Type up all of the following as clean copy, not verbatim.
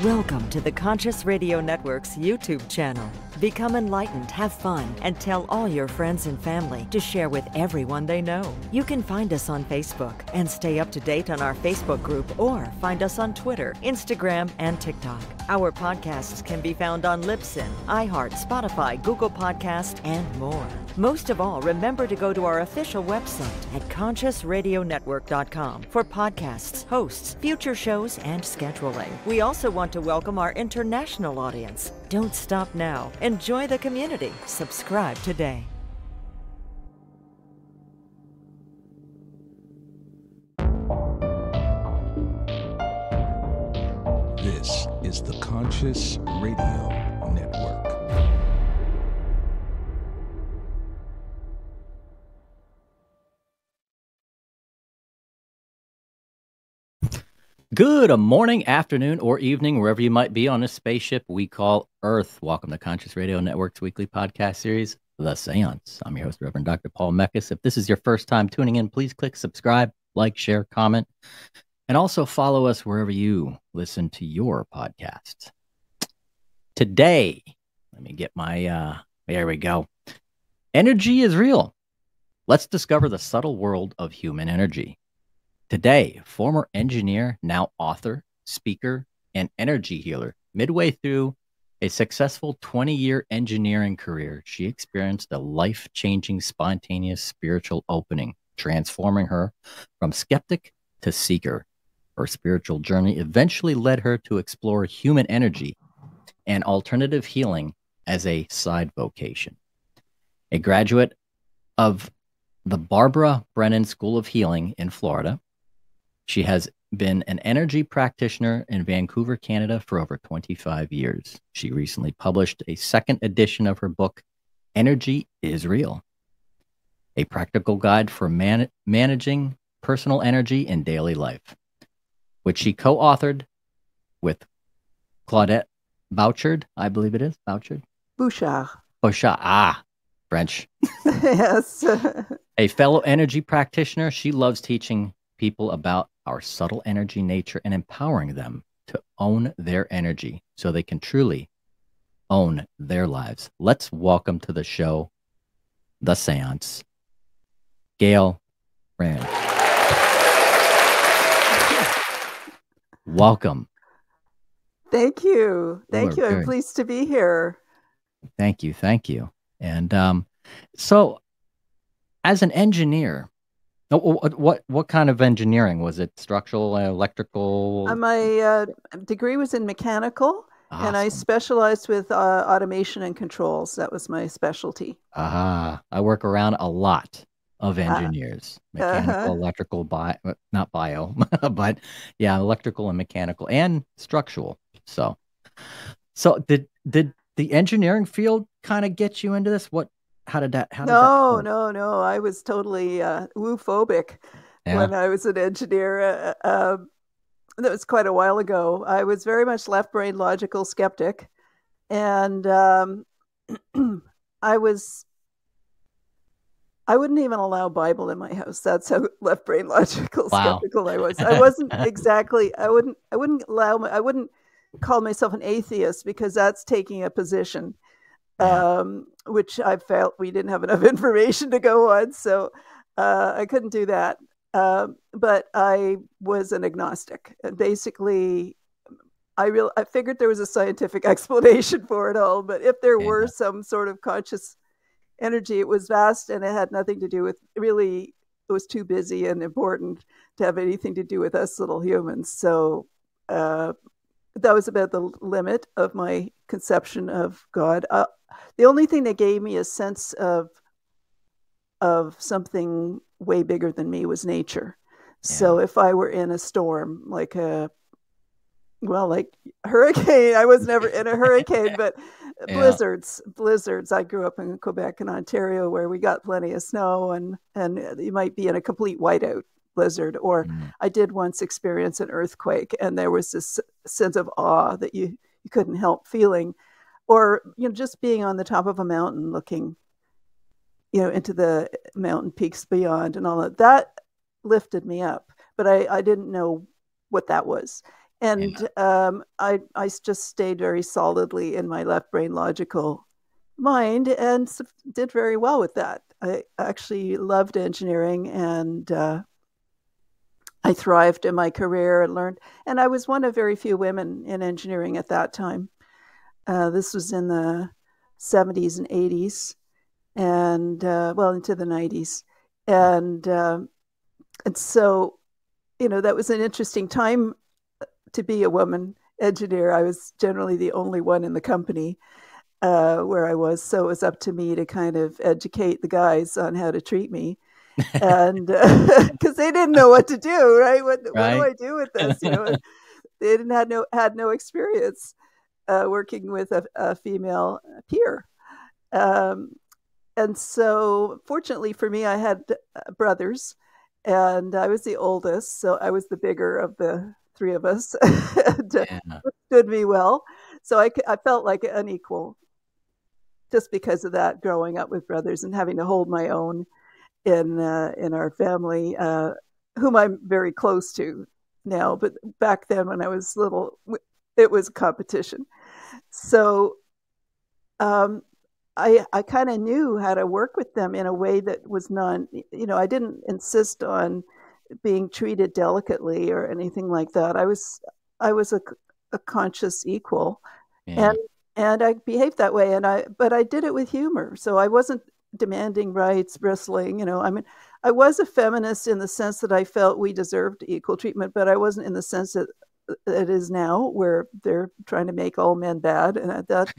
Welcome to the Conscious Radio Network's YouTube channel. Become enlightened, have fun, and tell all your friends and family to share with everyone they know. You can find us on Facebook and stay up to date on our Facebook group, or find us on Twitter, Instagram, and TikTok. Our podcasts can be found on Libsyn, iHeart, Spotify, Google Podcast, and more. Most of all, remember to go to our official website at consciousradionetwork.com for podcasts, hosts, future shows, and scheduling. We also want to welcome our international audience. Don't stop now. Enjoy the community. Subscribe today. This is the Conscious Radio Network. Good morning, afternoon, or evening, wherever you might be on this spaceship we call Earth. Welcome to Conscious Radio Network's weekly podcast series, The Seance. I'm your host, Reverend Dr. Paul Meckes. If this is your first time tuning in, please click subscribe, like, share, comment, and also follow us wherever you listen to your podcasts. Today, let me get my, there we go. Energy is real. Let's discover the subtle world of human energy. Today, former engineer, now author, speaker, and energy healer. Midway through a successful 20-year engineering career, she experienced a life-changing, spontaneous spiritual opening, transforming her from skeptic to seeker. Her spiritual journey eventually led her to explore human energy and alternative healing as a side vocation. A graduate of the Barbara Brennan School of Healing in Florida, she has been an energy practitioner in Vancouver, Canada for over 25 years. She recently published a second edition of her book, Energy is Real, a practical guide for managing personal energy in daily life, which she co-authored with Claudette Bouchard, I believe it is, Bouchard? Bouchard. French. Yes. A fellow energy practitioner, she loves teaching people about our subtle energy nature and empowering them to own their energy so they can truly own their lives. Let's welcome to the show, The Seance, Gail Behrend. Welcome. Thank you. Thank you. I'm Good. pleased to be here. Thank you. Thank you. And so as an engineer, what kind of engineering? Was it structural, electrical? My degree was in mechanical, and I Awesome. specialized with automation and controls. That was my specialty. I work around a lot of engineers, mechanical, electrical, not bio, but yeah, electrical and mechanical and structural. So did the engineering field kind of get you into this? How did that No. start? I was totally woo-phobic when I was an engineer. That was quite a while ago. I was very much left-brain logical skeptic, and I wouldn't even allow Bible in my house. That's how left-brain logical skeptical I was. I wasn't exactly. I wouldn't call myself an atheist, because that's taking a position. Which I felt we didn't have enough information to go on, so I couldn't do that. But I was an agnostic. And basically, I figured there was a scientific explanation for it all, but if there were some sort of conscious energy, it was vast, and it had nothing to do with, really, it was too busy and important to have anything to do with us little humans. So that was about the limit of my conception of God. The only thing that gave me a sense of something way bigger than me was nature. Yeah. So if I were in a storm, like hurricane, I was never in a hurricane, but blizzards. I grew up in Quebec and Ontario, where we got plenty of snow, and you might be in a complete whiteout blizzard. Or I did once experience an earthquake, and there was this sense of awe that you couldn't help feeling. Or, just being on the top of a mountain looking, into the mountain peaks beyond, and all that lifted me up. But I didn't know what that was. And I just stayed very solidly in my left brain logical mind and did very well with that. I actually loved engineering, and I thrived in my career and learned. And I was one of very few women in engineering at that time. This was in the 70s and 80s, and well, into the 90s. And so, that was an interesting time to be a woman engineer. I was generally the only one in the company where I was. So it was up to me to kind of educate the guys on how to treat me. And because they didn't know what to do, right? What do I do with this? They had no experience working with a female peer. And so fortunately for me, I had brothers, and I was the oldest. So I was the bigger of the three of us, and stood me well. So I felt like an equal just because of that, growing up with brothers and having to hold my own in our family, whom I'm very close to now. But back then when I was little, it was competition. So I kind of knew how to work with them in a way that was I didn't insist on being treated delicately or anything like that. I was a conscious equal, and I behaved that way. But I did it with humor. So I wasn't demanding rights, bristling. I was a feminist in the sense that I felt we deserved equal treatment, but I wasn't in the sense that it is now, where they're trying to make all men bad. And that,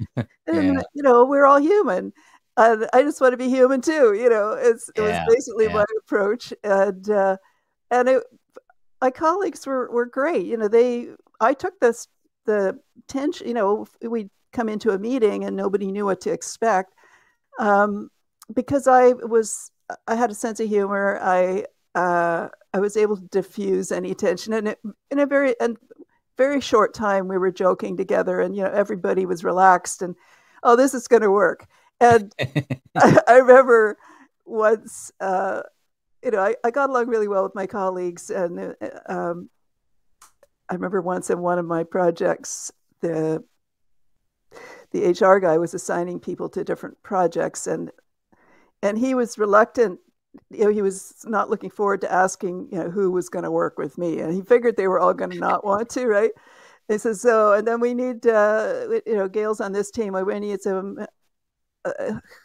we're all human. I just want to be human too. It was basically my approach. And my colleagues were great. I took the tension, we'd come into a meeting and nobody knew what to expect. Because I had a sense of humor. I was able to diffuse any tension, and in a very short time we were joking together, and everybody was relaxed, and this is going to work. And I remember once, I got along really well with my colleagues, and I remember once in one of my projects, the HR guy was assigning people to different projects, and he was reluctant. He was not looking forward to asking, who was going to work with me, and he figured they were all going to not want to, right? He says, and then we need, Gail's on this team. We need some.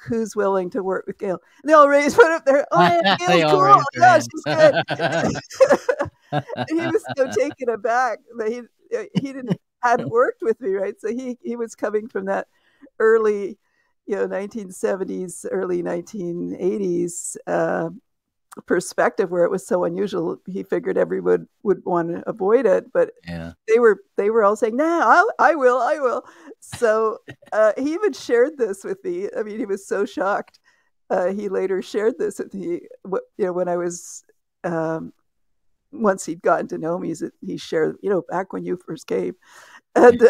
Who's willing to work with Gail? And they all raised one up there. Oh, yeah, Gail's cool. Yeah, she's good. And he was so taken aback that he hadn't worked with me, right? So he was coming from that early 1970s, early 1980s perspective, where it was so unusual. He figured everyone would want to avoid it, but they were all saying, "No, I will." So he even shared this with me. I mean, he was so shocked. He later shared this with me. When I was once he'd gotten to know me, he shared, back when you first came. And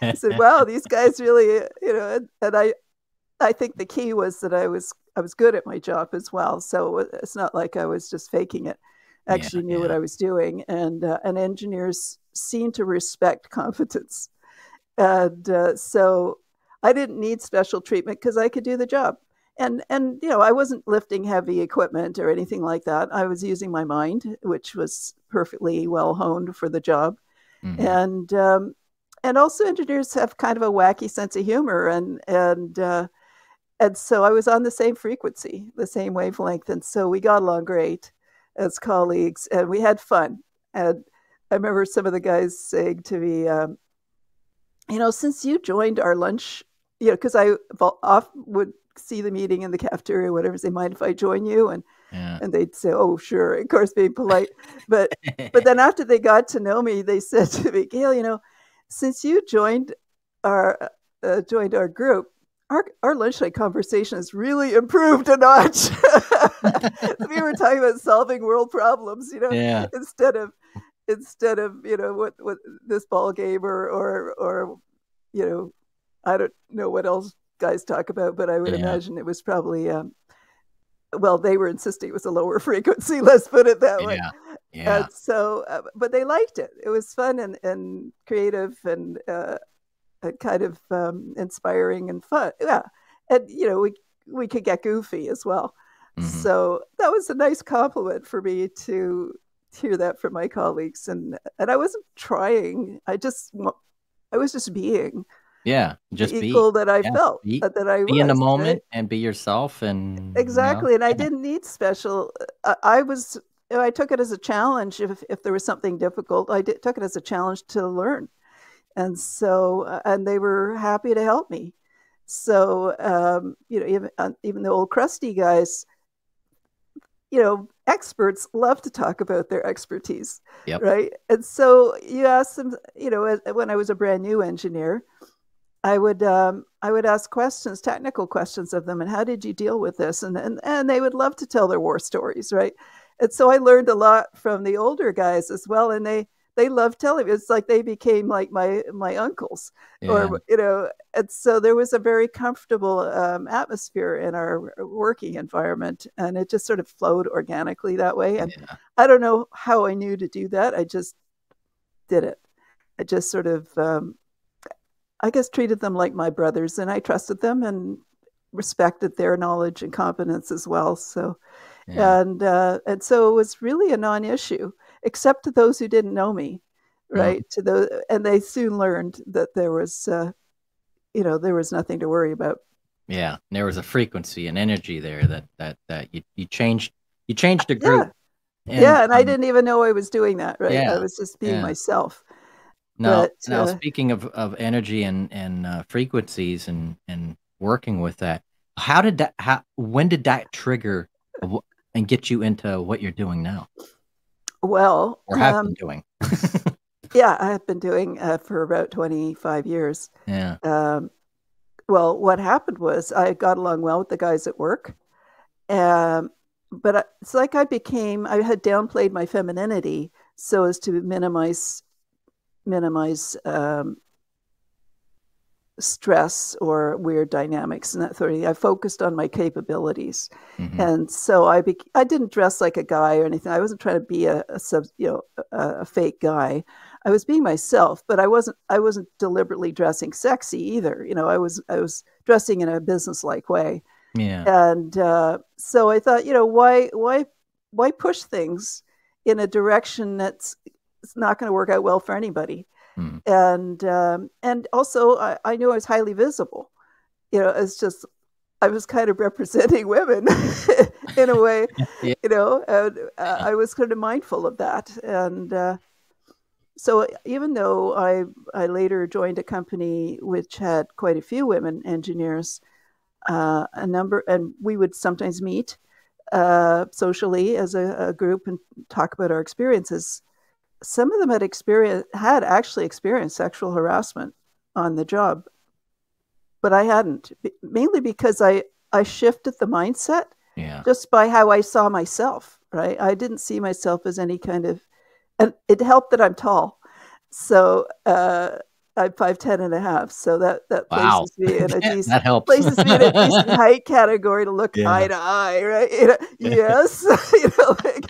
I said, "Wow, these guys really, And I think the key was that I was good at my job as well. So it's not like I was just faking it. I actually knew what I was doing, and engineers seem to respect competence. And so I didn't need special treatment because I could do the job. And I wasn't lifting heavy equipment or anything like that. I was using my mind, which was perfectly well honed for the job. Mm-hmm. And also engineers have kind of a wacky sense of humor, and so I was on the same frequency, the same wavelength, and so we got along great as colleagues, and we had fun. And I remember some of the guys saying to me, since you joined our lunch, because I would see the meeting in the cafeteria or whatever, say, mind if I join you? And they'd say, oh, sure, of course, being polite. But then after they got to know me, they said to me, Gail, since you joined our group, our lunchtime conversation has really improved a notch. We were talking about solving world problems, instead of what this ball game or I don't know what else guys talk about, but I would imagine it was probably they were insisting it was a lower frequency. Let's put it that way. Yeah. So, but they liked it. It was fun and creative and kind of inspiring and fun. Yeah, and we could get goofy as well. Hmm. So that was a nice compliment for me to hear that from my colleagues, and I wasn't trying. I was just being Yeah. Just the be. equal that I Yeah. felt Be. that I Be in the was, right? moment and be yourself, and Exactly, and I yeah. didn't need special. I was. I took it as a challenge. If there was something difficult, took it as a challenge to learn, and so and they were happy to help me. So even the old crusty guys, experts love to talk about their expertise, Yep. right? And so you ask them, when I was a brand new engineer, I would ask questions, technical questions of them, and how did you deal with this? And they would love to tell their war stories, right? And so I learned a lot from the older guys as well, and they loved telling me. It's like they became like my uncles, Yeah. or And so there was a very comfortable atmosphere in our working environment, and it just sort of flowed organically that way. And Yeah. I don't know how I knew to do that. I just did it. I just sort of I guess treated them like my brothers, and I trusted them and respected their knowledge and competence as well. So, Yeah. and so it was really a non-issue, except to those who didn't know me, Mhm. right? And they soon learned that there was nothing to worry about. Yeah. There was a frequency and energy there that you changed the group. Yeah, And yeah, and I didn't even know I was doing that, right? I yeah. was just being Yeah. myself. Now, But now speaking of energy and frequencies and working with that, when did that trigger and get you into what you're doing now well, or have been doing? yeah, I have been doing for about 25 years. Yeah. Um, well, what happened was I got along well with the guys at work. Um, but it's like I had downplayed my femininity so as to minimize stress or weird dynamics and that sort of thing. I focused on my capabilities, Hmm. and so I didn't dress like a guy or anything. I wasn't trying to be a fake guy. I was being myself, but I wasn't deliberately dressing sexy either. I was dressing in a business-like way. Yeah. And so I thought, why push things in a direction that's it's not going to work out well for anybody? Mm. And also I knew I was highly visible. It's just I was kind of representing women in a way, Yeah. and I was kind of mindful of that. And so even though I later joined a company which had quite a few women engineers, and we would sometimes meet socially as a group and talk about our experiences. Some of them had actually experienced sexual harassment on the job, but I hadn't, mainly because I shifted the mindset Yeah. just by how I saw myself, right? I didn't see myself as any kind of, and it helped that I'm tall. So I'm 5'10.5", so that Wow. places me in a decent That helps. height category to look eye Yeah. to eye, right? Yes, like,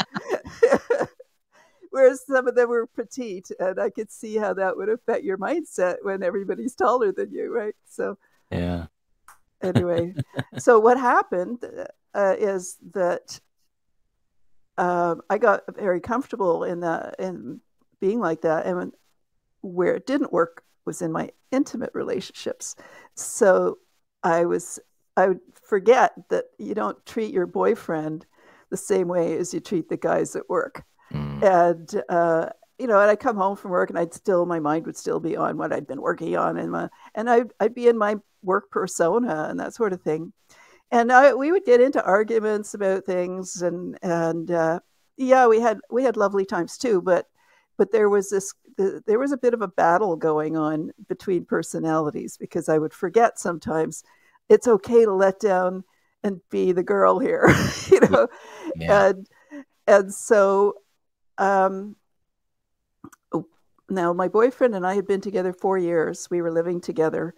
whereas some of them were petite, and I could see how that would affect your mindset when everybody's taller than you, right? So Yeah. anyway, so what happened is that I got very comfortable in being like that, and where it didn't work was in my intimate relationships. So I would forget that you don't treat your boyfriend the same way as you treat the guys at work. Mm. And and I'd come home from work, and my mind would still be on what I'd been working on, and I'd be in my work persona and that sort of thing. And we would get into arguments about things, and yeah, we had lovely times too. But there was a bit of a battle going on between personalities, because I would forget sometimes it's okay to let down and be the girl here, you know, Yeah. and so um, now my boyfriend and I had been together 4 years. We were living together.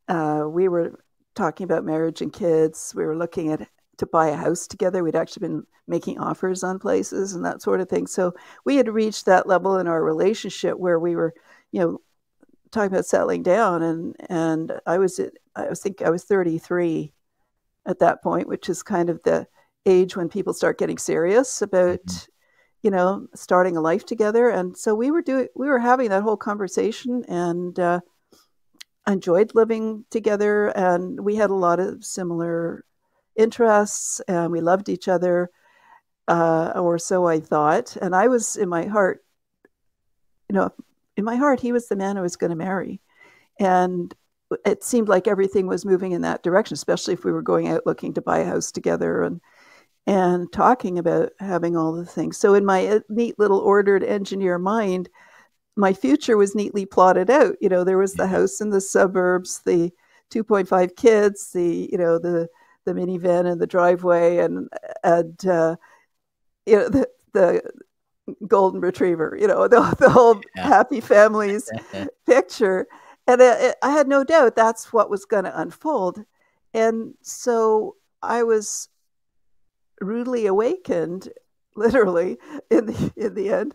We were talking about marriage and kids. We were looking at to buy a house together. We'd actually been making offers on places and that sort of thing. So we had reached that level in our relationship where we were, talking about settling down. And I think I was 33 at that point, which is kind of the age when people start getting serious about, starting a life together. And so we were having that whole conversation, and I enjoyed living together, and we had a lot of similar interests, and we loved each other, or so I thought. And I was in my heart, he was the man I was going to marry. And it seemed like everything was moving in that direction, especially if we were going out looking to buy a house together and talking about having all the things. So in my neat little ordered engineer mind, my future was neatly plotted out. There was the house in the suburbs, the 2.5 kids, the minivan in the driveway, and the golden retriever, the whole happy families picture. And I had no doubt that's what was going to unfold. And so I was rudely awakened, literally, in the end,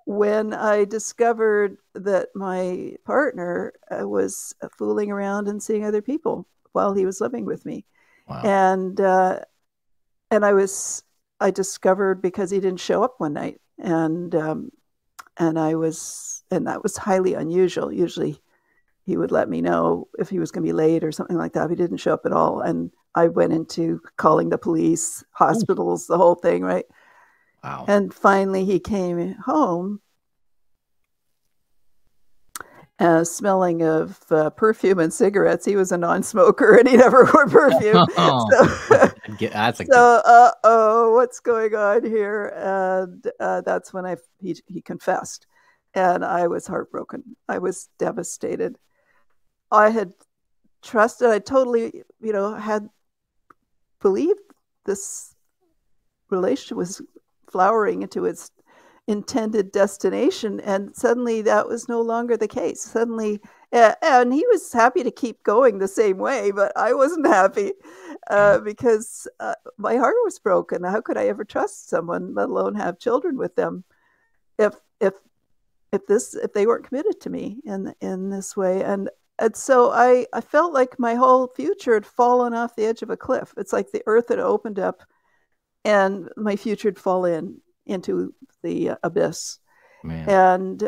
when I discovered that my partner was fooling around and seeing other people while he was living with me. Wow. And I discovered because he didn't show up one night, and that was highly unusual. Usually he would let me know if he was going to be late or something like that. He didn't show up at all. And I went into calling the police, hospitals, the whole thing, right? Wow. And finally he came home smelling of perfume and cigarettes. He was a non-smoker and he never wore perfume. What's going on here? And that's when he confessed. And I was heartbroken. I was devastated. I had trusted, I totally, had believed this relationship was flowering into its intended destination, and suddenly that was no longer the case. Suddenly, and he was happy to keep going the same way, but I wasn't happy because my heart was broken. How could I ever trust someone, let alone have children with them, if they weren't committed to me in this way? And so I felt like my whole future had fallen off the edge of a cliff. It's like the earth had opened up and my future had fallen into the abyss. Man. And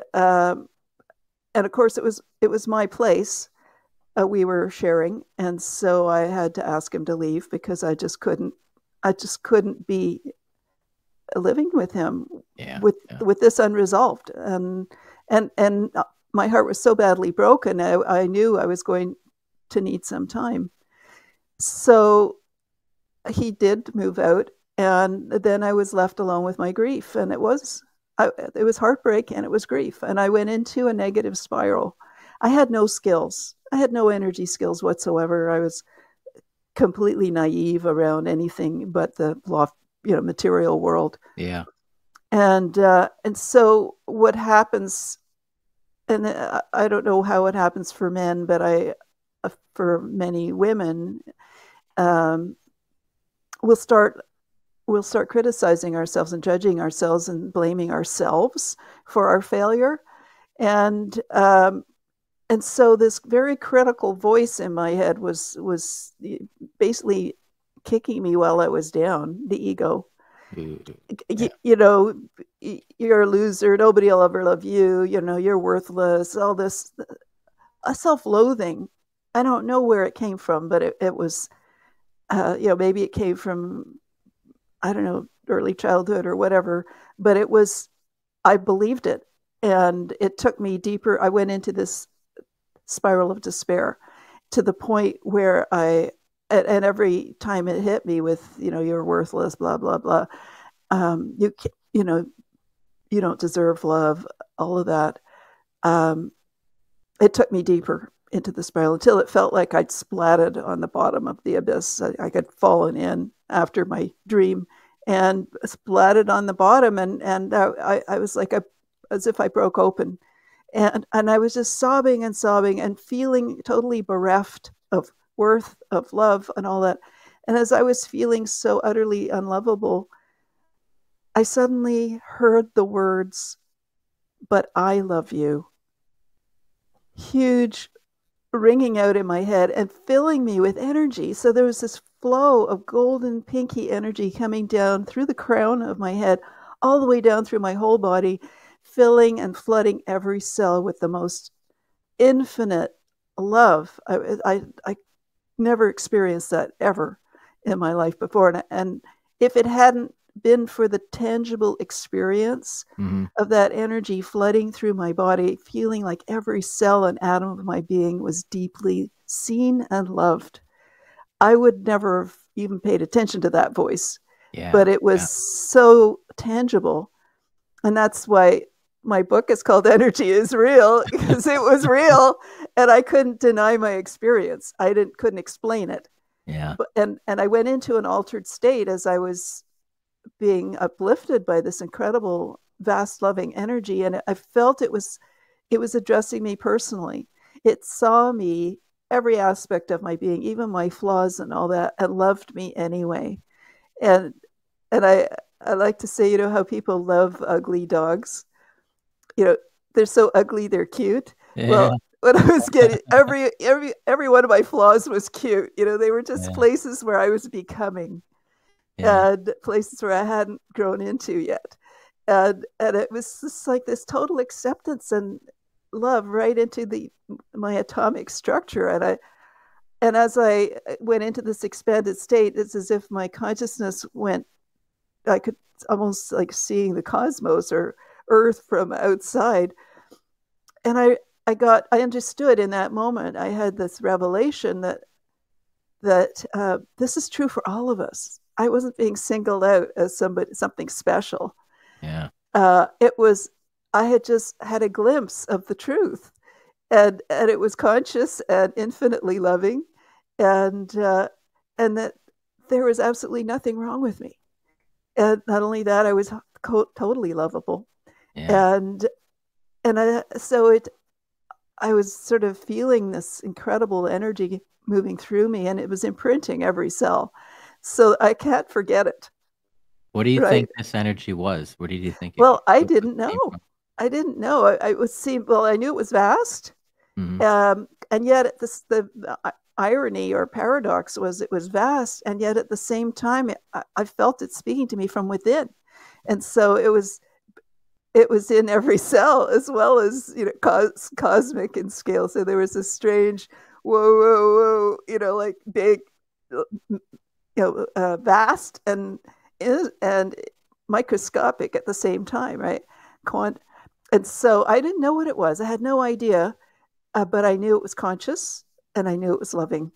of course it was my place we were sharing. And so I had to ask him to leave because I just couldn't be living with him with this unresolved. And my heart was so badly broken. I knew I was going to need some time. So he did move out, and then I was left alone with my grief. And it was heartbreak and it was grief. And I went into a negative spiral. I had no skills. I had no energy skills whatsoever. I was completely naive around anything but the material world. Yeah. And so what happens, and I don't know how it happens for men, but for many women, we'll start criticizing ourselves and judging ourselves and blaming ourselves for our failure. And so this very critical voice in my head was basically kicking me while I was down, the ego. Yeah. You're a loser. Nobody will ever love you. You're worthless. All this, a self-loathing. I don't know where it came from, but it was, maybe it came from, I don't know, early childhood or whatever. But I believed it, and it took me deeper. I went into this spiral of despair to the point where and every time it hit me with, you're worthless, blah, blah, blah. You don't deserve love, all of that. It took me deeper into the spiral until it felt like I'd splatted on the bottom of the abyss. I had fallen in after my dream and splatted on the bottom. And I was like, as if I broke open. And I was just sobbing and feeling totally bereft of worth, of love, and all that. And as I was feeling so utterly unlovable, I suddenly heard the words, "But I love you," huge, ringing out in my head and filling me with energy. So there was this flow of golden pinky energy coming down through the crown of my head, all the way down through my whole body, filling and flooding every cell with the most infinite love. I never experienced that ever in my life before. And if it hadn't been for the tangible experience of that energy flooding through my body, feeling like every cell and atom of my being was deeply seen and loved, I would never have even paid attention to that voice. Yeah. But it was so tangible. And that's why my book is called Energy is Real, because it was real and I couldn't deny my experience. I couldn't explain it. Yeah. And I went into an altered state as I was being uplifted by this incredible, vast, loving energy. And I felt it was addressing me personally. It saw me, every aspect of my being, even my flaws and all that, and loved me anyway. And I like to say, how people love ugly dogs. They're so ugly, they're cute. Yeah. Well, when I was getting every one of my flaws was cute. They were just places where I was becoming. And places where I hadn't grown into yet. And it was just like this total acceptance and love right into my atomic structure. And as I went into this expanded state, it's as if my consciousness I could almost like seeing the cosmos or Earth from outside. And I understood in that moment, I had this revelation that this is true for all of us. I wasn't being singled out as something special. Yeah. I had just had a glimpse of the truth, and it was conscious and infinitely loving, and that there was absolutely nothing wrong with me. And not only that, I was totally lovable. Yeah. I was sort of feeling this incredible energy moving through me, and it was imprinting every cell. So I can't forget it. What do you think this energy was? What did you think? Well, I didn't know. I didn't know. I knew it was vast. And yet the irony or paradox was it was vast. And yet at the same time, I felt it speaking to me from within. And so it was in every cell as well as, cosmic in scale. So there was a strange, whoa, like big, vast and microscopic at the same time, right? And so I didn't know what it was. I had no idea, but I knew it was conscious and I knew it was loving.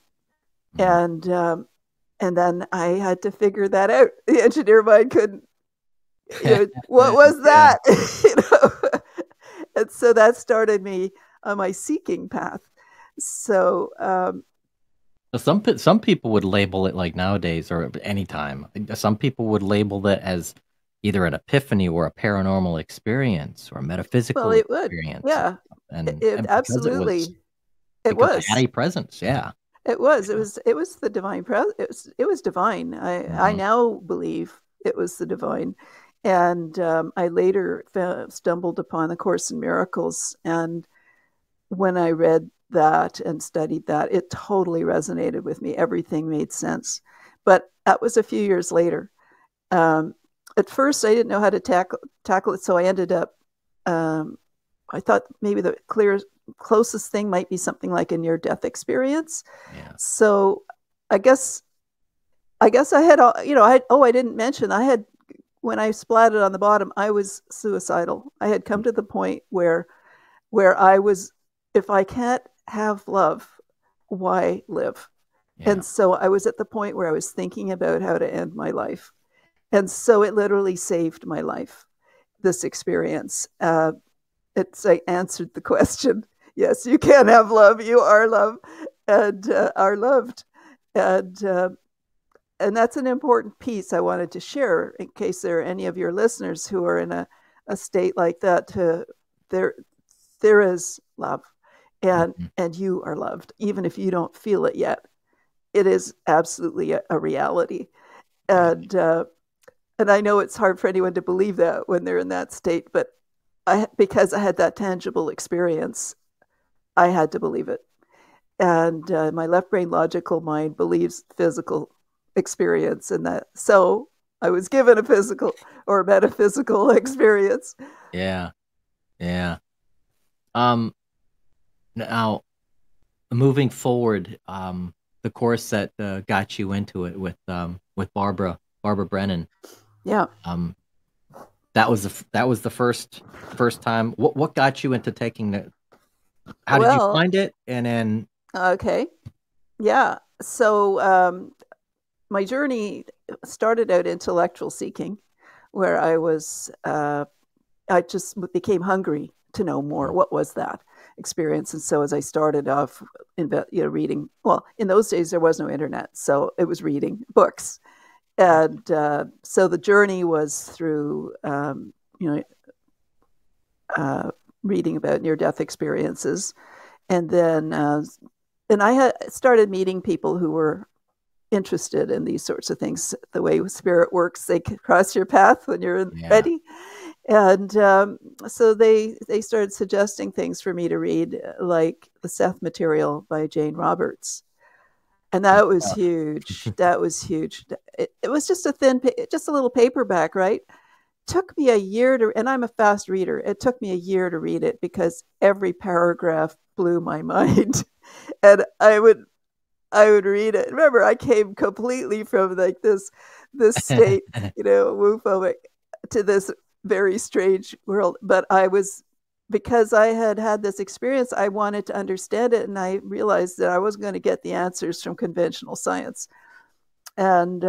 And then I had to figure that out. The engineer mind couldn't. What was that? And so that started me on my seeking path. So some people would label it, like nowadays or anytime, some people would label that as either an epiphany or a paranormal experience or a metaphysical experience. Yeah. And absolutely. It was had a presence. Yeah. It was the divine presence. It was divine. I now believe it was the divine. And I later stumbled upon the Course in Miracles. And when I read that and studied that, it totally resonated with me. Everything made sense. But that was a few years later. At first, I didn't know how to tackle it. So I ended up, I thought maybe the closest thing might be something like a near-death experience. Yeah. So I guess I had, I didn't mention, when I splatted on the bottom, I was suicidal. I had come to the point where I was, if I can't have love, why live? Yeah. And so I was at the point where I was thinking about how to end my life. And so it literally saved my life, this experience. I answered the question. Yes, you can have love. You are love and are loved. And that's an important piece I wanted to share in case there are any of your listeners who are in a state like that. There is love, and you are loved, even if you don't feel it yet. it is absolutely a reality. And I know it's hard for anyone to believe that when they're in that state, but because I had that tangible experience, I had to believe it. And my left brain logical mind believes physical experience, and that so I was given a physical or metaphysical experience. Yeah. Yeah. Now moving forward, the course that got you into it with Barbara Brennan. Yeah. That was the first time. What got you into taking the? How did you find it? And then okay, yeah. So my journey started out intellectual seeking, where I was I just became hungry to know more. What was that experience? And so as I started off, reading. Well, in those days there was no internet, so it was reading books. And so the journey was through, reading about near-death experiences, and then I had started meeting people who were interested in these sorts of things. The way spirit works, they cross your path when you're ready, and so they started suggesting things for me to read, like the Seth material by Jane Roberts. And that was huge. That was huge. It was just just a little paperback, right? Took me a year to, and I'm a fast reader. It took me a year to read it because every paragraph blew my mind. And I would read it. Remember, I came completely from like this state, woophobic, to this very strange world. But because I had this experience, I wanted to understand it, and I realized that I wasn't going to get the answers from conventional science. And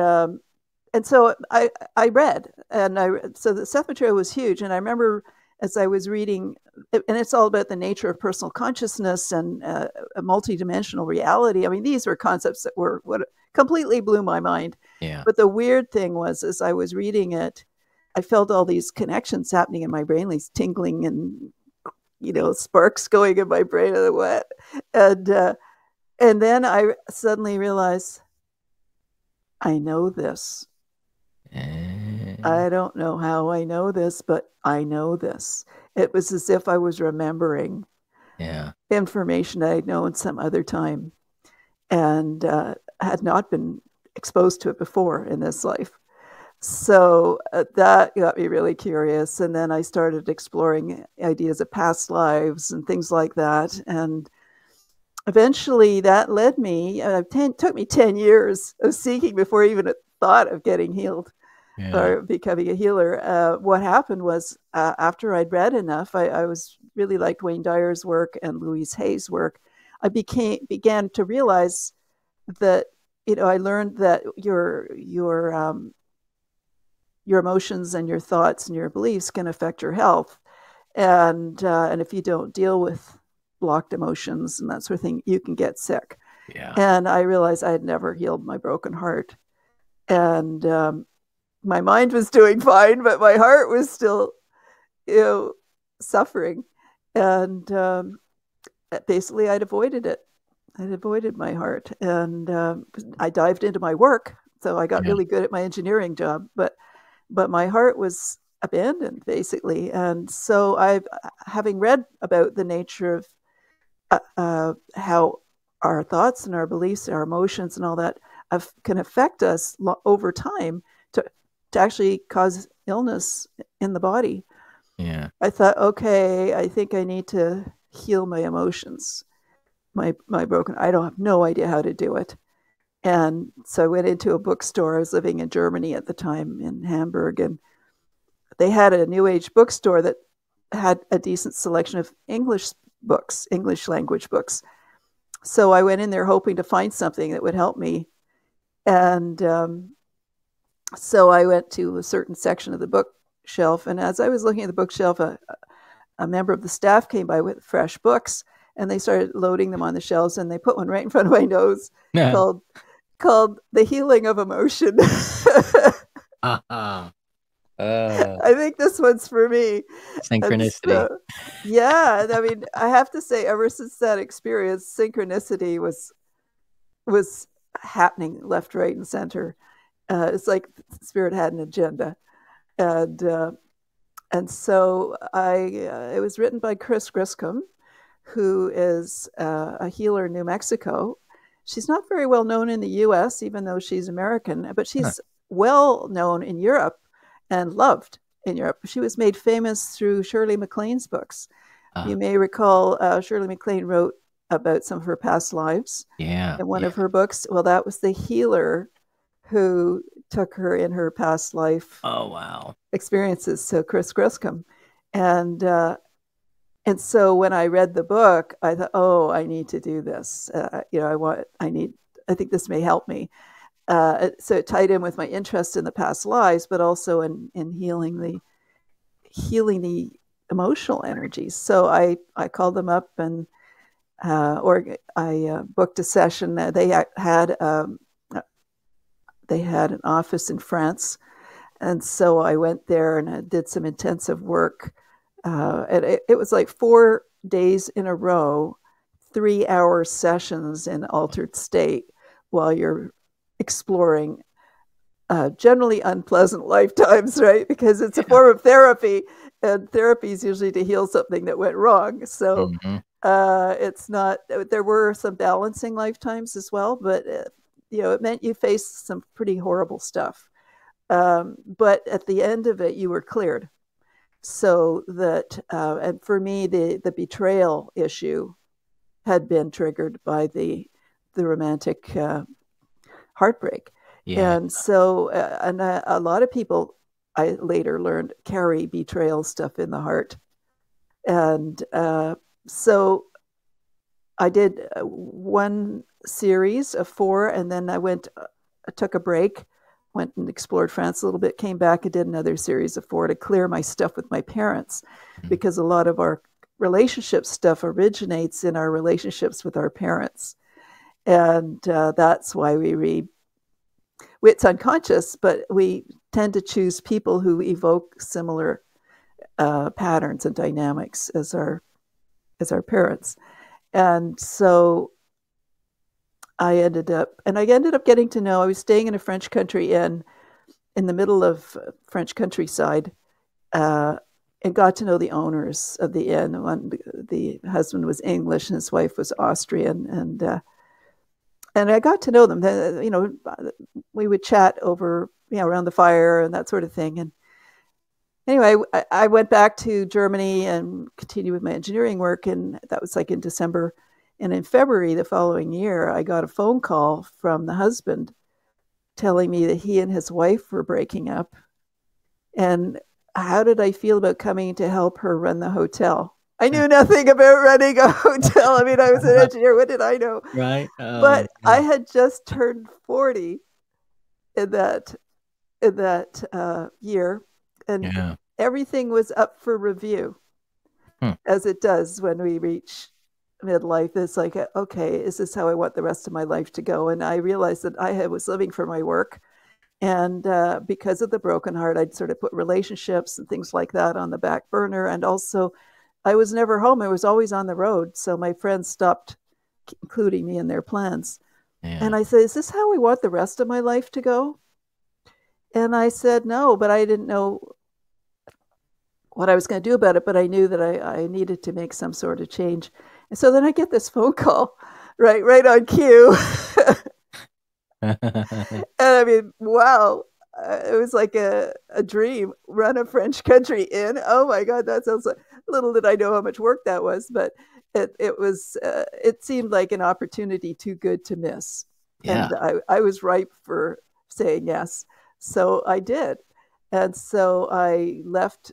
so I read, so the Seth material was huge. And I remember as I was reading, and it's all about the nature of personal consciousness and a multidimensional reality. I mean, these were concepts that were what completely blew my mind. Yeah. But the weird thing was, as I was reading it, I felt all these connections happening in my brain, these tingling and sparks going in my brain and what, and then I suddenly realized, I know this. I don't know how I know this, but I know this. It was as if I was remembering information I had known some other time and had not been exposed to it before in this life. So that got me really curious. And then I started exploring ideas of past lives and things like that. And eventually that led me, took me 10 years of seeking before I even thought of getting healed or becoming a healer. What happened was after I'd read enough, I was really liked Wayne Dyer's work and Louise Hay's work. I began to realize that, I learned that your emotions and your thoughts and your beliefs can affect your health. And if you don't deal with blocked emotions and that sort of thing, you can get sick. Yeah. And I realized I had never healed my broken heart. And my mind was doing fine, but my heart was still, suffering. And basically I'd avoided it. I'd avoided my heart. And I dived into my work. So I got really good at my engineering job, but my heart was abandoned, basically. And so having read about the nature of how our thoughts and our beliefs, our emotions and all that can affect us over time to actually cause illness in the body. Yeah. I thought, okay, I think I need to heal my emotions, my broken. I don't have no idea how to do it. And so I went into a bookstore. I was living in Germany at the time, in Hamburg, and they had a New Age bookstore that had a decent selection of English books, English language books. So I went in there hoping to find something that would help me. And so I went to a certain section of the bookshelf. And as I was looking at the bookshelf, a member of the staff came by with fresh books, and they started loading them on the shelves, and they put one right in front of my nose called The Healing of Emotion. I think this one's for me. Synchronicity. So, yeah. I mean, I have to say, ever since that experience, synchronicity was happening left, right, and center. It's like Spirit had an agenda. And so it was written by Chris Griscom, who is a healer in New Mexico. She's not very well known in the U.S., even though she's American, but she's well known in Europe and loved in Europe. She was made famous through Shirley MacLaine's books. You may recall Shirley MacLaine wrote about some of her past lives in one of her books. Well, that was the healer who took her in her past life experiences. So Chris Griscom. And so when I read the book, I thought, oh, I need to do this. I think this may help me. So it tied in with my interest in the past lives, but also in healing the emotional energies. So I called them up and I booked a session. They had an office in France, and so I went there and did some intensive work. And it was like 4 days in a row, 3-hour sessions in altered state while you're exploring generally unpleasant lifetimes, right? Because it's a form of therapy, and therapy is usually to heal something that went wrong. So it's not, there were some balancing lifetimes as well, but it meant you faced some pretty horrible stuff. But at the end of it, you were cleared. So that, and for me, the betrayal issue had been triggered by the romantic heartbreak. And so, a lot of people, I later learned, carry betrayal stuff in the heart. And so I did one series of 4, and then I took a break, went and explored France a little bit, came back and did another series of 4 to clear my stuff with my parents, because a lot of our relationship stuff originates in our relationships with our parents. And that's why it's unconscious, but we tend to choose people who evoke similar patterns and dynamics as our parents. And so I ended up getting to know, I was staying in a French country inn in the middle of French countryside, and got to know the owners of the inn. The husband was English and his wife was Austrian, and I got to know them. We would chat over, around the fire and that sort of thing. And anyway, I went back to Germany and continued with my engineering work, and that was like in December. And in February the following year, I got a phone call from the husband telling me that he and his wife were breaking up. And how did I feel about coming to help her run the hotel? I knew nothing about running a hotel. I mean, I was an engineer. What did I know? Right. But I had just turned 40 in that year, and everything was up for review, as it does when we reach midlife. It's like, okay, is this how I want the rest of my life to go? And I realized that I was living for my work. And because of the broken heart, I'd sort of put relationships and things like that on the back burner. And also, I was never home. I was always on the road. So my friends stopped including me in their plans. And I said, is this how we want the rest of my life to go? And I said, no, but I didn't know what I was going to do about it. But I knew that I needed to make some sort of change. And so then I get this phone call right on cue. And I mean, wow, it was like a dream. Run a French country inn. Oh my God, that sounds like, little did I know how much work that was, but it seemed like an opportunity too good to miss. And I was ripe for saying yes. So I did. And so I left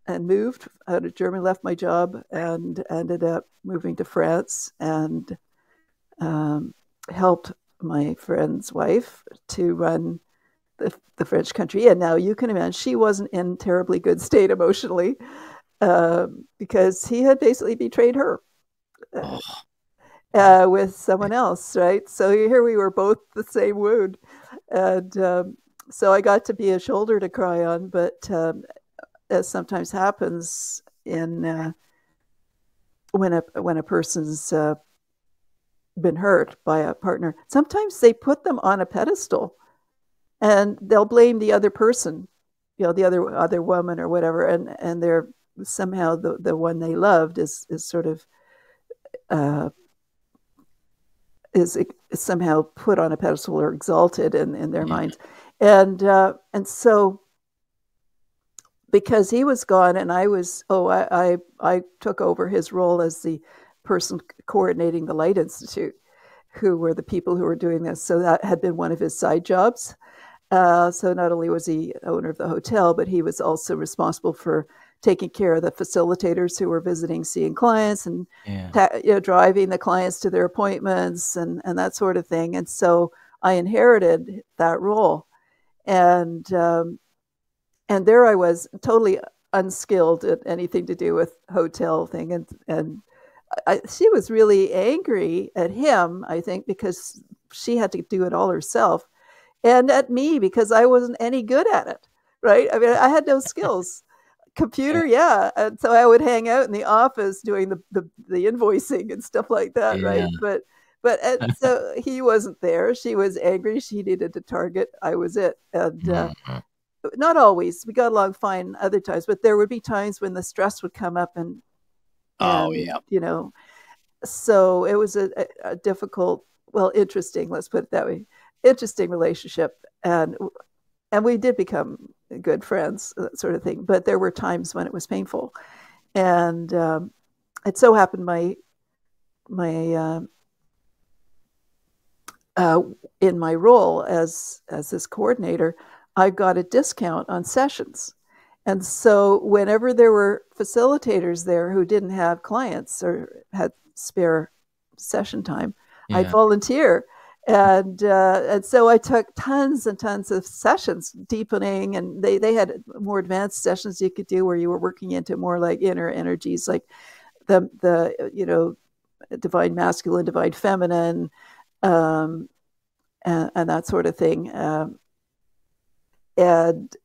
and moved out of Germany, left my job, and ended up moving to France, and helped my friend's wife to run the French country. And now you can imagine she wasn't in terribly good state emotionally, because he had basically betrayed her with someone else, right? So here we were, both the same wound. And so I got to be a shoulder to cry on, but as sometimes happens when a person's been hurt by a partner, sometimes they put them on a pedestal and they'll blame the other person, the other woman or whatever, and they're somehow the one they loved is sort of is somehow put on a pedestal or exalted in their minds, and so because he was gone and I took over his role as the person coordinating the Light Institute, who were the people who were doing this. So that had been one of his side jobs. So not only was he owner of the hotel, but he was also responsible for taking care of the facilitators who were visiting, seeing clients, and driving the clients to their appointments and that sort of thing. And so I inherited that role, and there I was, totally unskilled at anything to do with hotel thing, and she was really angry at him, I think, because she had to do it all herself, and at me because I wasn't any good at it. Right? I mean, I had no skills. Computer, yeah. And so I would hang out in the office doing the invoicing and stuff like that, right? But so he wasn't there. She was angry. She needed a target. I was it. And not always. We got along fine other times, but there would be times when the stress would come up and so it was a difficult, well, interesting, let's put it that way, interesting relationship. And we did become good friends, that sort of thing. But there were times when it was painful. And it so happened in my role as this coordinator, I got a discount on sessions. And so whenever there were facilitators there who didn't have clients or had spare session time, I'd volunteer. And so I took tons and tons of sessions, deepening, and they had more advanced sessions you could do where you were working into more like inner energies, like the divine masculine, divine feminine, and that sort of thing. And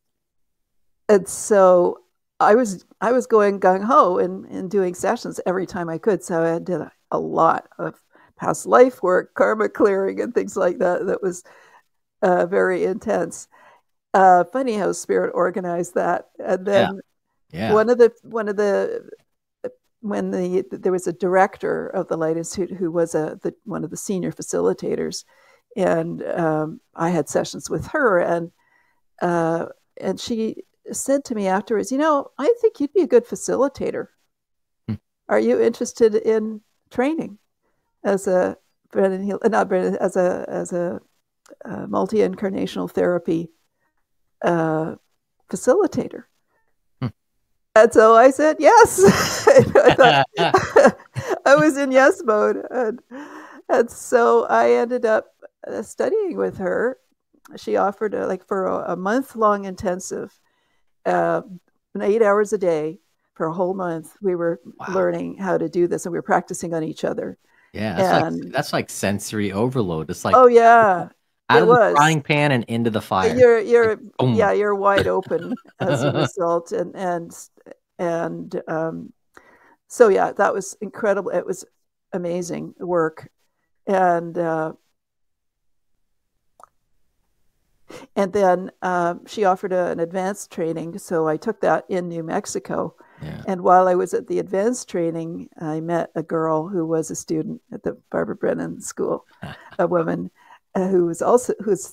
so I was going gung ho and doing sessions every time I could. So I did a lot of past life work, karma clearing, and things like that. That was very intense. Funny how spirit organized that. And then there was a director of the Light Institute who was one of the senior facilitators, and I had sessions with her, and she said to me afterwards, I think you'd be a good facilitator. Are you interested in training as a multi-incarnational therapy facilitator? And so I said yes. I was in yes mode, and so I ended up studying with her. She offered for a month-long intensive, 8 hours a day for a whole month. We were learning how to do this, and we were practicing on each other. Yeah, that's like sensory overload. It's like, oh yeah, out of the frying pan and into the fire. You're wide open as a result, and so yeah, that was incredible. It was amazing work, and then she offered an advanced training, so I took that in New Mexico. Yeah. And while I was at the advanced training, I met a girl who was a student at the Barbara Brennan School, a woman who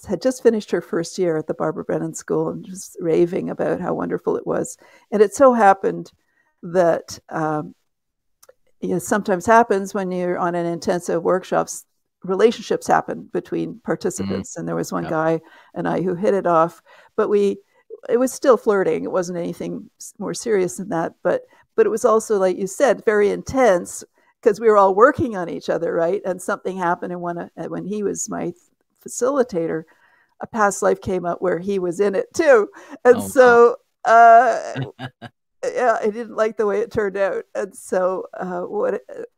had just finished her first year at the Barbara Brennan School and just raving about how wonderful it was. And it so happened that sometimes happens when you're on an intensive workshops, relationships happen between participants. And there was one guy and I who hit it off, but it was still flirting. It wasn't anything more serious than that, but it was also, like you said, very intense because we were all working on each other, right? And something happened, and when he was my facilitator, a past life came up where he was in it too, and yeah, I didn't like the way it turned out. And so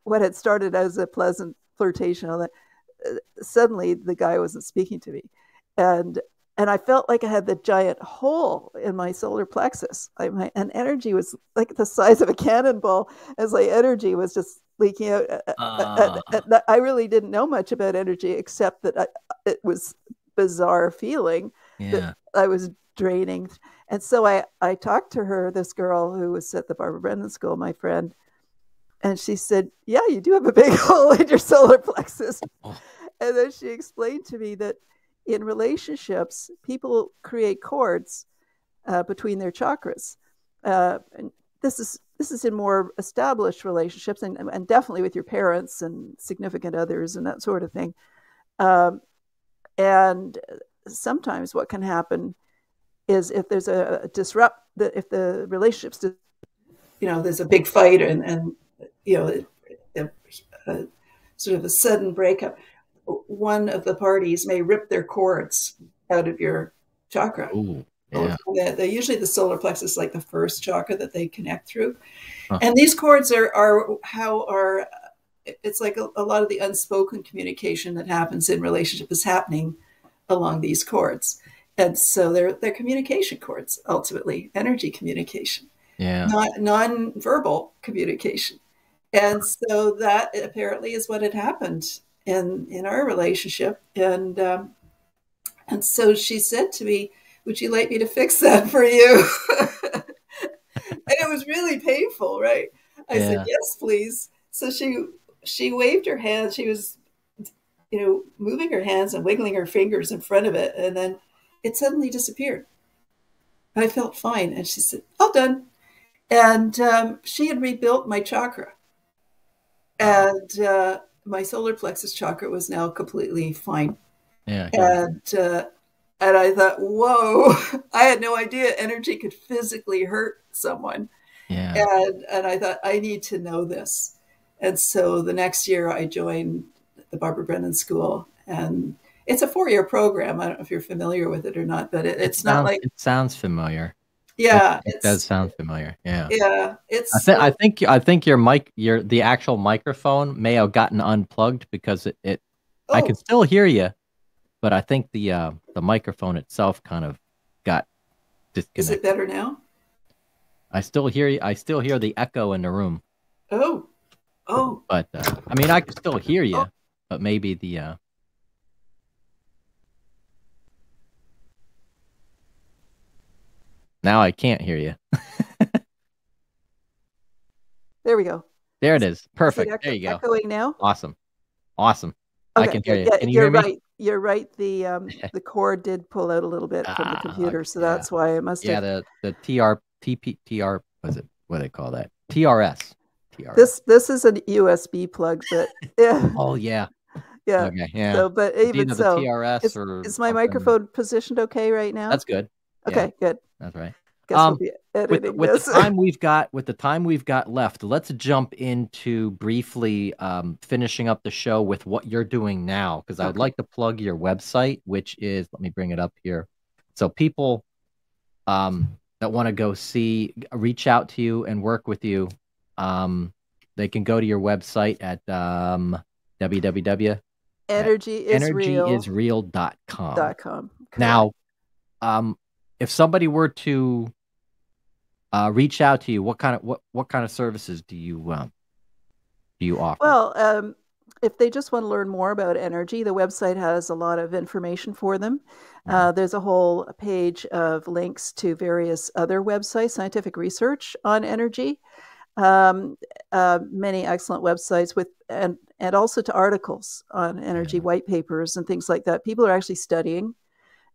what had started as a pleasant flirtation, suddenly the guy wasn't speaking to me, and I felt like I had the giant hole in my solar plexus. And energy was like the size of a cannonball, as my energy was just leaking out. I really didn't know much about energy, except that it was bizarre feeling that I was draining. And so I talked to her, this girl who was at the Barbara Brennan School, my friend, and she said, yeah, you do have a big hole in your solar plexus. And then she explained to me that in relationships, people create cords between their chakras. And this is in more established relationships, and definitely with your parents and significant others and that sort of thing. And sometimes what can happen is if there's if the relationships, there's a big fight and sort of a sudden breakup, one of the parties may rip their cords out of your chakra. Ooh, yeah. They're usually the solar plexus, like the first chakra that they connect through. And these cords it's like a lot of the unspoken communication that happens in relationship is happening along these cords. And so they're communication cords, ultimately, energy communication, not non-verbal communication. And so that apparently is what had happened in our relationship. And so she said to me, would you like me to fix that for you? And it was really painful, right? I said, yes, please. So she waved her hands. She was, moving her hands and wiggling her fingers in front of it. And then it suddenly disappeared. I felt fine. And she said, all done. And she had rebuilt my chakra. And my solar plexus chakra was now completely fine. And I thought, whoa, I had no idea energy could physically hurt someone. And I thought, I need to know this. And so the next year I joined the Barbara Brennan School, and it's a 4-year program. I don't know if you're familiar with it or not, but it's not like... It sounds familiar. Yeah. It does sound familiar. Yeah. Yeah. It's... I think the actual microphone may have gotten unplugged because I can still hear you, but I think the microphone itself kind of got disconnected. Is it better now? I still hear you. I still hear the echo in the room. Oh. But I mean, I can still hear you, but maybe the now I can't hear you. There we go. There it is. Perfect. There you go. Echoing now. Awesome. Okay, I can hear you. Yeah, Can you hear me? Right. You're right. The cord did pull out a little bit from the computer, so that's why it must have. Yeah, the TR was it? What do they call that? TRS. This is an USB plug, but yeah. Oh yeah. Yeah. Okay. Yeah. So, but even so, the TRS is my microphone positioned okay right now? That's good. Okay, good. That's right. Guess we'll be editing with this. the time we've got left, let's jump into briefly finishing up the show with what you're doing now, because I would like to plug your website, which is, let me bring it up here. So people that want to go reach out to you and work with you, they can go to your website at www.energyisreal.com. Now, if somebody were to reach out to you, what kind of services do you offer? Well, if they just want to learn more about energy, the website has a lot of information for them. There's a whole page of links to various other websites, scientific research on energy, many excellent websites and also to articles on energy, white papers and things like that. People are actually studying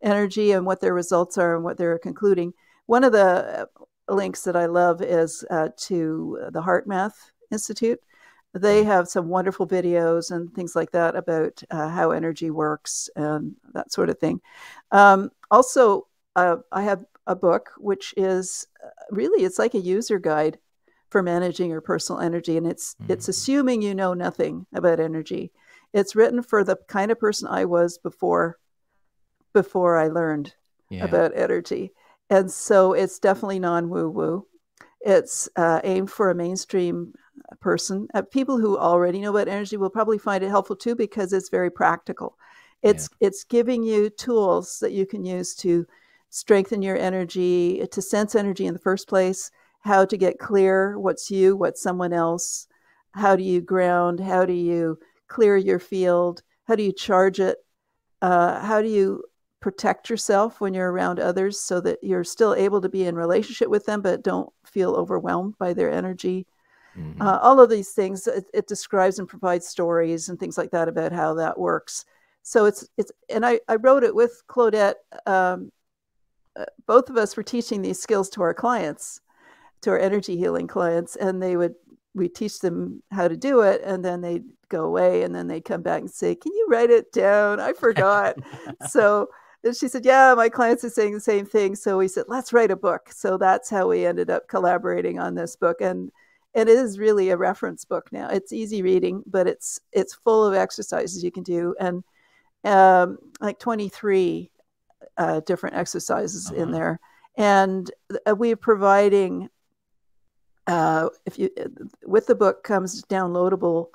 energy and what their results are and what they're concluding. One of the links that I love is to the Heart Math Institute. They have some wonderful videos and things like that about how energy works and that sort of thing. Also, I have a book, which is it's like a user guide for managing your personal energy. And it's assuming you know nothing about energy. It's written for the kind of person I was before I learned about energy. And so it's definitely non-woo-woo. It's aimed for a mainstream person. People who already know about energy will probably find it helpful too, because it's very practical. It's giving you tools that you can use to strengthen your energy, to sense energy in the first place, how to get clear, what's you, what's someone else, how do you ground, how do you clear your field, how do you charge it, how do you protect yourself when you're around others so that you're still able to be in relationship with them but don't feel overwhelmed by their energy. All of these things, it describes and provides stories and things like that about how that works. So it's and I wrote it with Claudette. Both of us were teaching these skills to our clients, to our energy healing clients, and we teach them how to do it, and then they'd go away, and then they'd come back and say, "Can you write it down? I forgot." So and she said, "Yeah, my clients are saying the same thing." So we said, "Let's write a book." So that's how we ended up collaborating on this book, and it is really a reference book now. It's easy reading, but it's full of exercises you can do, and like 23 different exercises in there. And we're providing, with the book comes downloadable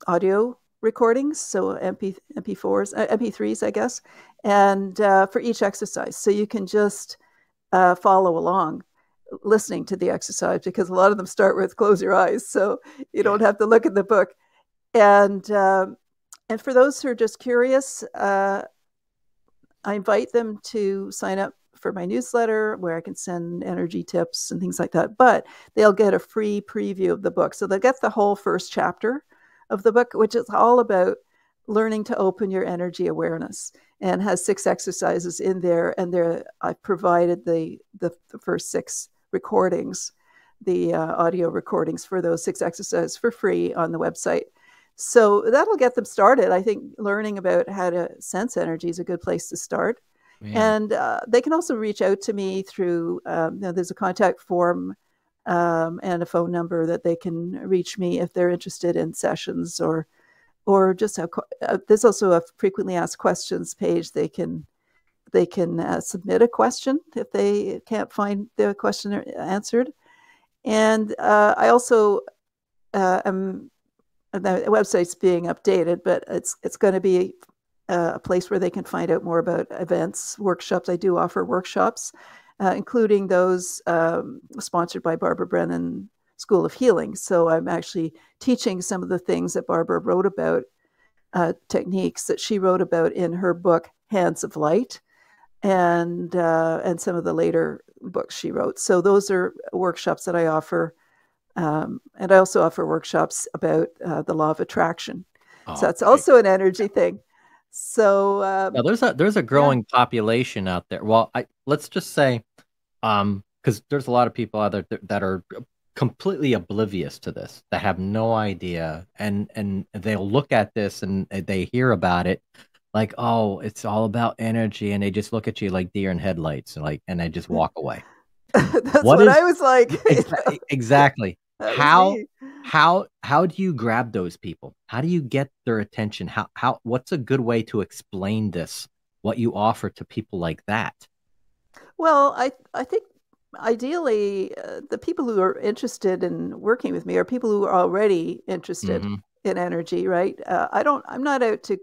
audio recordings, so MP4s, MP3s, I guess, and for each exercise. So you can just follow along listening to the exercise, because a lot of them start with close your eyes, so you don't have to look at the book. And for those who are just curious, I invite them to sign up for my newsletter, where I can send energy tips and things like that. But they'll get a free preview of the book. So they'll get the whole first chapter of the book, which is all about learning to open your energy awareness, and has 6 exercises in there. And I've provided the first 6 recordings, the audio recordings for those 6 exercises for free on the website. So that'll get them started. I think learning about how to sense energy is a good place to start. Yeah. And they can also reach out to me through, there's a contact form and a phone number that they can reach me if they're interested in sessions, or just have, there's also a frequently asked questions page. They can submit a question if they can't find their question answered. And I also the website's being updated, but it's going to be a place where they can find out more about events, workshops. I do offer workshops, including those sponsored by Barbara Brennan School of Healing. So I'm actually teaching some of the things that Barbara wrote about, techniques that she wrote about in her book, Hands of Light, and some of the later books she wrote. So those are workshops that I offer. And I also offer workshops about the law of attraction. So that's also an energy thing. So now there's a growing population out there. Well, let's just say, because there's a lot of people out there that are completely oblivious to this, that have no idea, and they'll look at this and they hear about it, like, oh, it's all about energy, and they just look at you like deer in headlights, and they just walk away. That's what I was like. Exactly. How do you grab those people? How do you get their attention? What's a good way to explain this, what you offer to people like that? Well, I think ideally the people who are interested in working with me are people who are already interested in energy, right? I'm not out to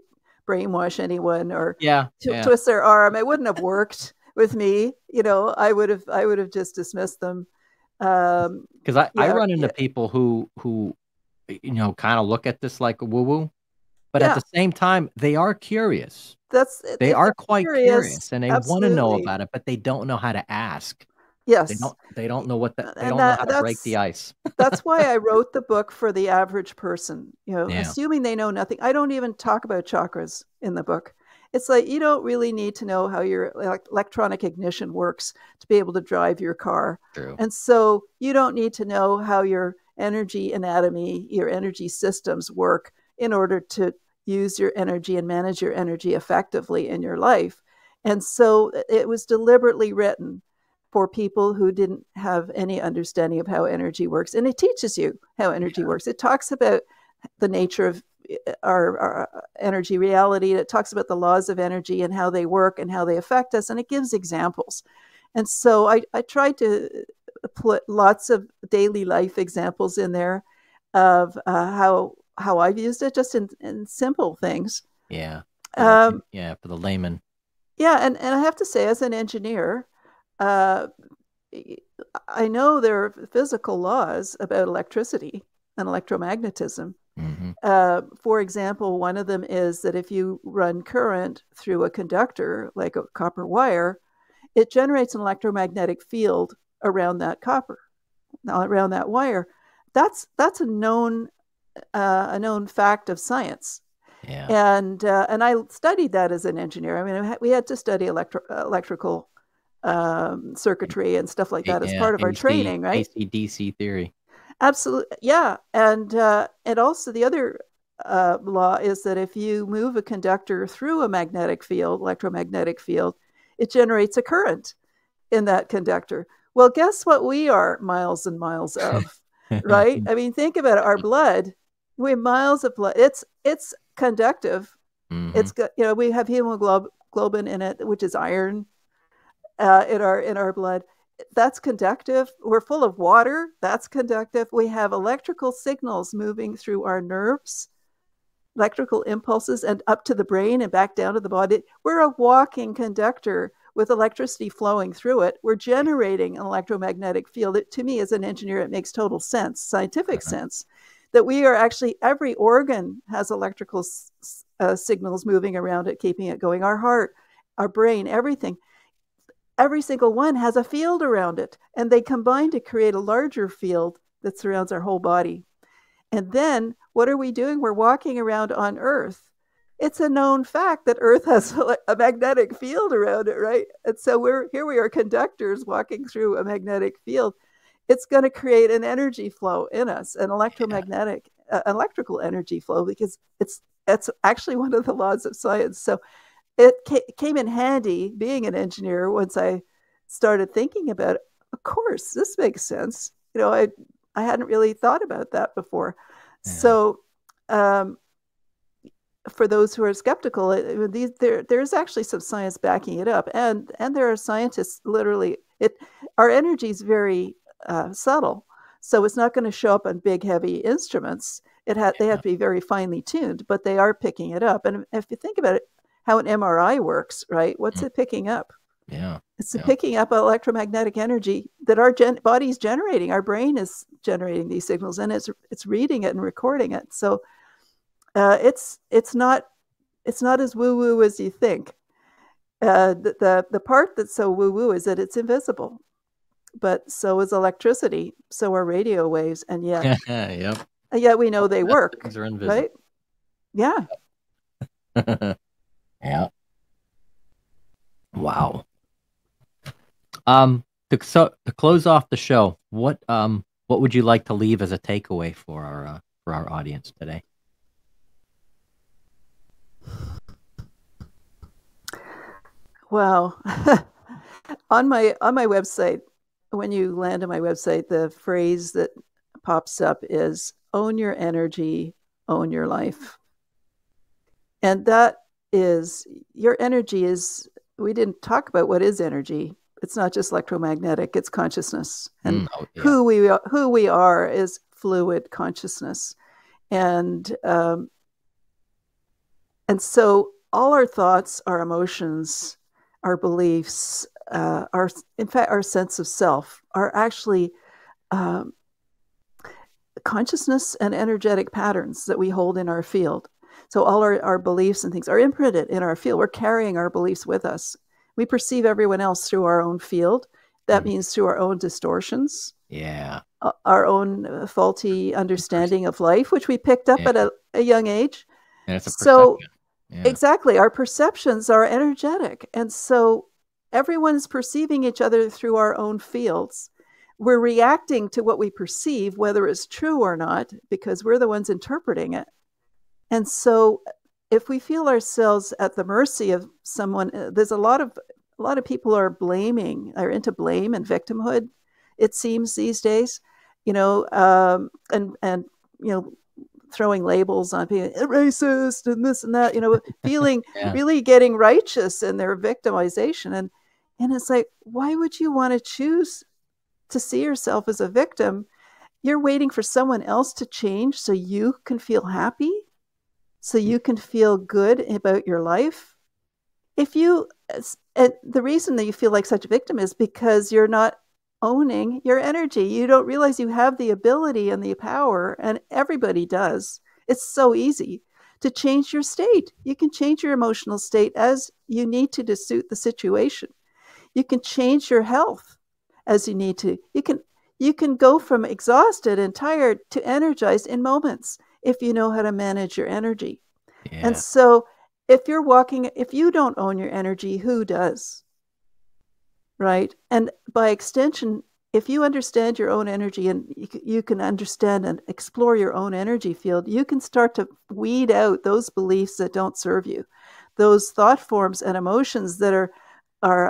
brainwash anyone or twist their arm. It wouldn't have worked with me. I would have just dismissed them. Because I run into people who kind of look at this like a woo-woo, but at the same time they are curious. They are quite curious, and they want to know about it, but they don't know how to ask. Yes, they don't know they don't know how to break the ice. That's why I wrote the book for the average person. Assuming they know nothing. I don't even talk about chakras in the book. It's like, you don't really need to know how your electronic ignition works to be able to drive your car. True. And so you don't need to know how your energy anatomy, your energy systems work in order to use your energy and manage your energy effectively in your life. And so it was deliberately written for people who didn't have any understanding of how energy works. And it teaches you how energy works. It talks about the nature of our energy reality. It talks about the laws of energy and how they work and how they affect us, and it gives examples. And so I tried to put lots of daily life examples in there of how I've used it, just in simple things. Yeah. For the layman. Yeah, and I have to say, as an engineer, uh, I know there are physical laws about electricity and electromagnetism. Mm-hmm. For example, one of them is that if you run current through a conductor, like a copper wire, it generates an electromagnetic field around that copper, around that wire. That's a known fact of science. Yeah. And I studied that as an engineer. I mean, we had to study electrical circuitry and stuff like that as part of our training, right? AC/DC theory. Absolutely, yeah. And also the other law is that if you move a conductor through a magnetic field, electromagnetic field, it generates a current in that conductor. Well, guess what we are miles and miles of, right? I mean, think about it. Our blood, we have miles of blood. It's conductive. Mm-hmm. It's got, we have hemoglobin in it, which is iron in our blood. That's conductive. We're full of water. That's conductive. We have electrical signals moving through our nerves, electrical impulses, and up to the brain and back down to the body. We're a walking conductor with electricity flowing through it. We're generating an electromagnetic field. To me, as an engineer, it makes total sense, scientific sense, that we are actually, every organ has electrical signals moving around it, keeping it going. Our heart, our brain, everything. Every single one has a field around it, and they combine to create a larger field that surrounds our whole body. And then what are we doing? We're walking around on Earth. It's a known fact that Earth has a magnetic field around it, right? And so we are conductors walking through a magnetic field. It's going to create an energy flow in us, an electromagnetic, electrical energy flow, because it's actually one of the laws of science. So it came in handy being an engineer once I started thinking about it. Of course, this makes sense. I hadn't really thought about that before. Yeah. So for those who are skeptical, there's actually some science backing it up. And there are scientists, literally, our energy is very subtle. So it's not going to show up on big, heavy instruments. They have to be very finely tuned, but they are picking it up. And if you think about it, how an MRI works, right? What's it picking up? Yeah. It's picking up electromagnetic energy that our body's generating. Our brain is generating these signals, and it's reading it and recording it. So it's not as woo-woo as you think. The part that's so woo-woo is that it's invisible. But so is electricity, so are radio waves, and yet yet we know they work. Things are invisible. Right? Yeah. Yeah. Wow. To close off the show, what would you like to leave as a takeaway for our audience today? Wow. on my website, when you land on my website, the phrase that pops up is "own your energy, own your life." And that is, your energy is, we didn't talk about what is energy. It's not just electromagnetic, it's consciousness. And who we are is fluid consciousness. And so all our thoughts, our emotions, our beliefs, in fact, our sense of self are actually consciousness and energetic patterns that we hold in our field. So all our beliefs and things are imprinted in our field. We're carrying our beliefs with us. We perceive everyone else through our own field. That means through our own distortions. Yeah. Our own faulty understanding of life, which we picked up at a young age. And it's a perception. Exactly. Our perceptions are energetic. And so everyone's perceiving each other through our own fields. We're reacting to what we perceive, whether it's true or not, because we're the ones interpreting it. And so if we feel ourselves at the mercy of someone, there's a lot of people are into blame and victimhood, it seems these days, and throwing labels on people, racist and this and that, feeling really getting righteous in their victimization. And it's like, why would you want to choose to see yourself as a victim? You're waiting for someone else to change so you can feel happy. so you can feel good about your life. If you, and the reason that you feel like such a victim is because you're not owning your energy. You don't realize you have the ability and the power, and everybody does. It's so easy to change your state. You can change your emotional state as you need to suit the situation. You can change your health as you need to. You can go from exhausted and tired to energized in moments if you know how to manage your energy. Yeah. And so if you don't own your energy, who does? Right? And by extension, if you understand your own energy and you can understand and explore your own energy field, you can start to weed out those beliefs that don't serve you, those thought forms and emotions that are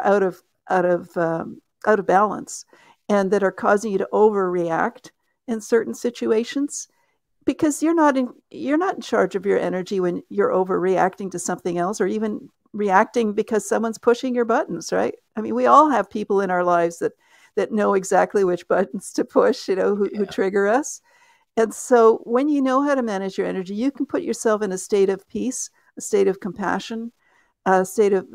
out of balance, and that are causing you to overreact in certain situations, because you're not in charge of your energy when you're overreacting to something else, or even reacting because someone's pushing your buttons, right? I mean, we all have people in our lives that know exactly which buttons to push, who trigger us. And so when you know how to manage your energy, you can put yourself in a state of peace, a state of compassion, a state of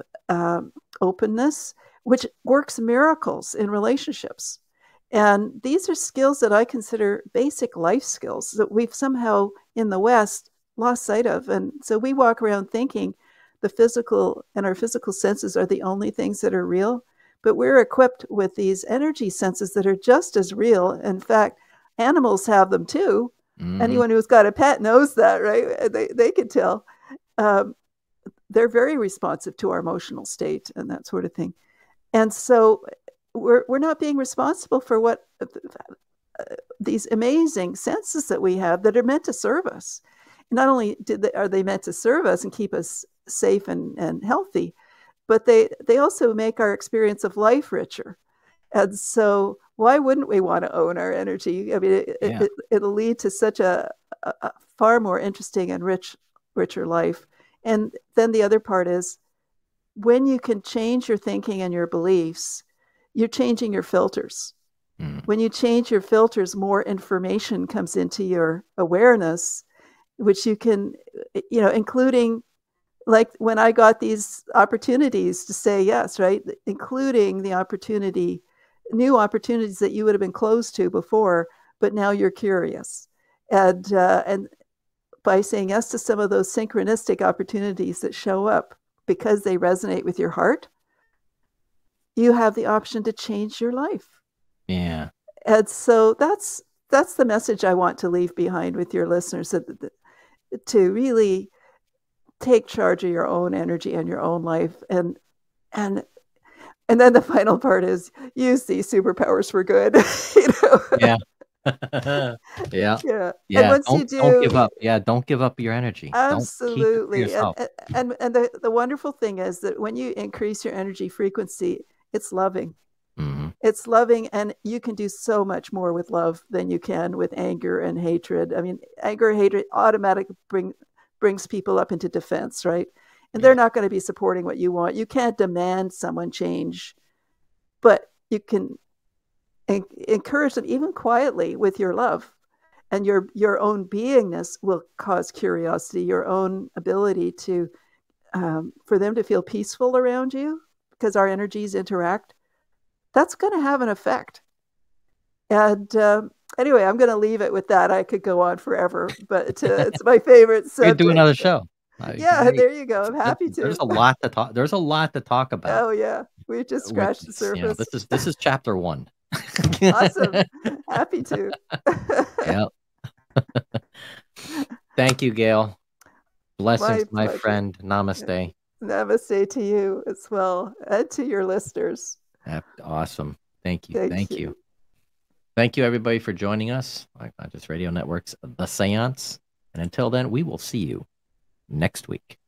openness, which works miracles in relationships. And these are skills that I consider basic life skills that we've somehow in the West lost sight of. And so we walk around thinking the physical and our physical senses are the only things that are real, but we're equipped with these energy senses that are just as real. In fact, animals have them too. Mm-hmm. Anyone who's got a pet knows that, right? They can tell. They're very responsive to our emotional state and that sort of thing. And so we're not being responsible for what these amazing senses that we have that are meant to serve us. Not only are they meant to serve us and keep us safe and healthy, but they also make our experience of life richer. And so why wouldn't we want to own our energy? I mean, it'll lead to such a far more interesting and richer life. And then the other part is, when you can change your thinking and your beliefs, you're changing your filters. When you change your filters, more information comes into your awareness, which you can, including, like when I got these opportunities to say yes, right? Including the new opportunities that you would have been closed to before, but now you're curious. And by saying yes to some of those synchronistic opportunities that show up because they resonate with your heart, you have the option to change your life. Yeah. And so that's the message I want to leave behind with your listeners, to really take charge of your own energy and your own life. And then the final part is, use these superpowers for good. Yeah. Yeah. And once don't give up. Yeah. Don't give up your energy. Absolutely. Don't keep it to yourself. And the wonderful thing is that when you increase your energy frequency, it's loving. Mm-hmm. It's loving, and you can do so much more with love than you can with anger and hatred. I mean, anger and hatred automatically brings people up into defense, right? And they're not going to be supporting what you want. You can't demand someone change, but you can encourage them, even quietly, with your love. And your own beingness will cause curiosity, your own ability to for them to feel peaceful around you, because our energies interact. That's going to have an effect. And anyway, I'm going to leave it with that. I could go on forever, but it's my favorite subject. We could do another show. There you go. I'm happy to. There's a lot to talk. There's a lot to talk about. Oh yeah, we just scratched the surface. This is chapter 1. Awesome. Happy to. Yeah. Thank you, Gail. Blessings, my friend. Namaste. Namaste to you as well, and to your listeners. Awesome. Thank you. Thank you. Thank you, everybody, for joining us on Conscious Radio Network's The Seance. And until then, we will see you next week.